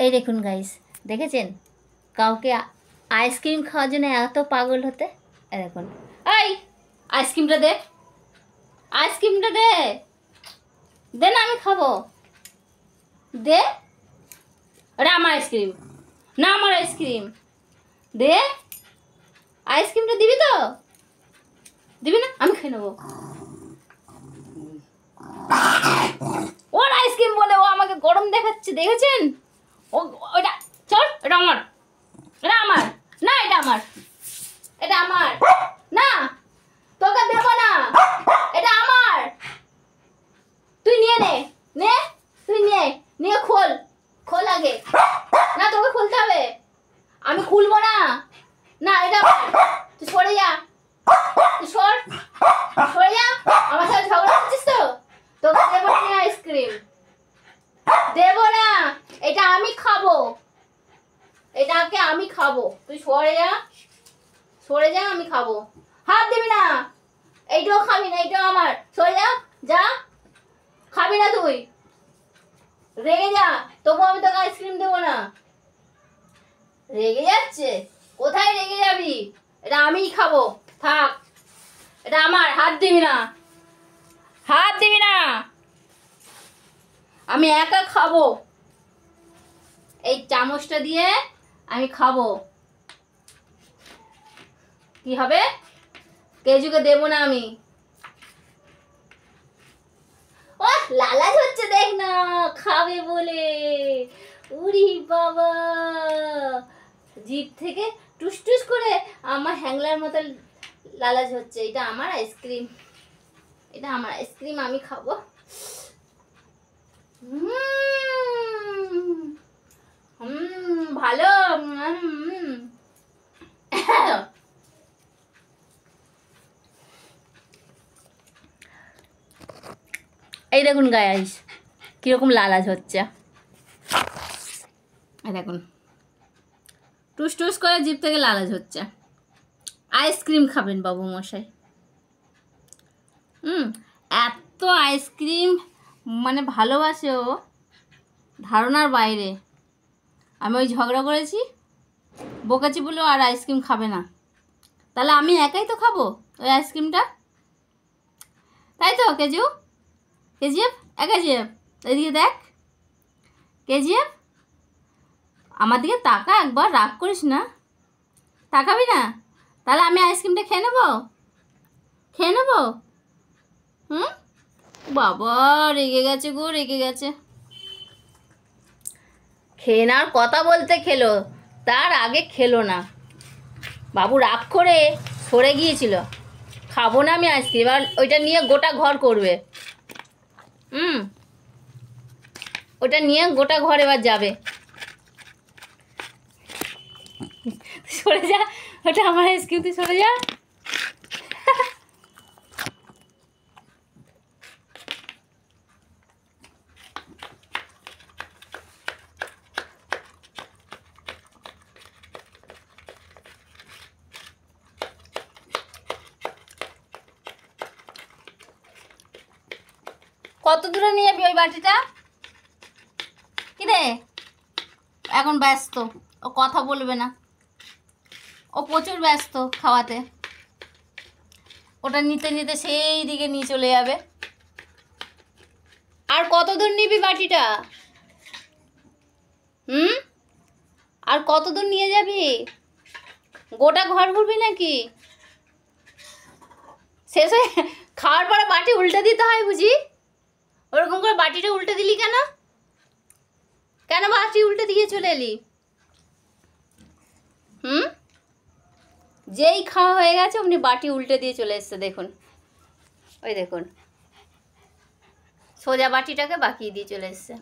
এই দেখুন গাইস, দেখেছেন কাউকে আইসক্রিম খাওয়ার জন্য এত পাগল হতে? এই দেখুন, এই আইসক্রিমটা দে, আইসক্রিমটা দে, দে না আমি খাবো, দে। এটা আমার আইসক্রিম না, আমার আইসক্রিম দে। আইসক্রিমটা দিবি তো? দিবি না? আমি খেয়ে নেবো। ওর আইসক্রিম বলে ও আমাকে গরম দেখাচ্ছে, দেখেছেন? ও ওটা চল, এটা আমার, এটা আমার না, এটা আমার, এটা আমার না, তোকে দেব না, এটা আমার। তুই নিয়ে নে, নে তুই নিয়ে খোল, খোল আগে। না তোকে খুলতে হবে, আমি খুলবো না। না এটা তুই সরে যা, তুই সরে যা। আমার সাথে ঝগড়া করছিস তো? তোকে দেবো না আইসক্রিম, দেবো না। এটা আমি খাবো, এটাকে আমি খাবো। তুই সরে যা, সরে যা, আমি খাবো। হাত দিবি না, এইটাও খাবি না, এইটাও আমার। সরে যা, যা, খাবি না তুই। রেগে যা, তবু আমি তোকে আইসক্রিম দেবো না। রেগে যাচ্ছে? কোথায় রেগে যাবি? এটা আমিই খাবো, থাক। এটা আমার, হাত দিবি না, হাত দিবি না। আমি একা খাবো, এই চামচটা দিয়ে আমি খাবো। কি হবে? কেজুকে দেবো না আমি। ও লালাচ হচ্ছে, দেখ না, খাবে বলে। উরি বাবা, জিভ থেকে টুস টুস করে আমার হ্যাংলার মতো লালাচ হচ্ছে। এটা আমার আইসক্রিম, এটা আমার আইসক্রিম, আমি খাবো। ভালো। এই দেখুন গাইস, কিরকম লালাচ হচ্ছে। এই দেখুন, টুস টুস করে জিভ থেকে লালাচ হচ্ছে। আইসক্রিম খাবেন বাবু মশাই? এত আইসক্রিম মানে ভালোবাসে ও, ধারণার বাইরে। আমি ওই ঝগড়া করেছি, বকেছি বলে আর আইসক্রিম খাবে না। তাহলে আমি একাই তো খাবো ওই আইসক্রিমটা, তাই তো? কেজিএফ, কেজিএফ এদিকে দেখ, কেজিএফ আমার দিকে তাকা একবার, রাগ করিস না। তাকাবি না? তাহলে আমি আইসক্রিমটা খেয়ে নেবো, খেয়ে নেবো। বাবা রেগে গেছে গো, রেগে গেছে। খেয়ে নার কথা বলতে খেলো, তার আগে খেলো না। বাবু রাগ করে সরে গিয়েছিল, খাবো না আমি আইসক্রিম। আর ওইটা নিয়ে গোটা ঘর করবে। ওটা নিয়ে গোটা ঘর এবার যাবে। সরে যা, ওটা আমার আইসক্রিম, তুই সরে যা। কত দূরে নিয়ে যাবি ওই বাটিটা? কি রে, এখন ব্যস্ত, ও কথা বলবে না, ও প্রচুর ব্যস্ত খাওয়াতে। ওটা নিতে নিতে সেই দিকে নিয়ে চলে যাবে। আর কত দূর নিবি বাটিটা? আর কত দূর নিয়ে যাবি? গোটা ঘর ঘুরবি নাকি? শেষে খাওয়ার পরে বাটি উল্টে দিতে হয় বুঝি? ওরকম করে বাটিটা উল্টে দিলি কেন? কেন বাটি উল্টে দিয়ে চলে এলি? যেই খাওয়া হয়ে গেছে অমনি বাটি উল্টে দিয়ে চলে এসছে। দেখুন, ওই দেখুন, সোজা বাটিটাকে বাকিয়ে দিয়ে চলে এসছে।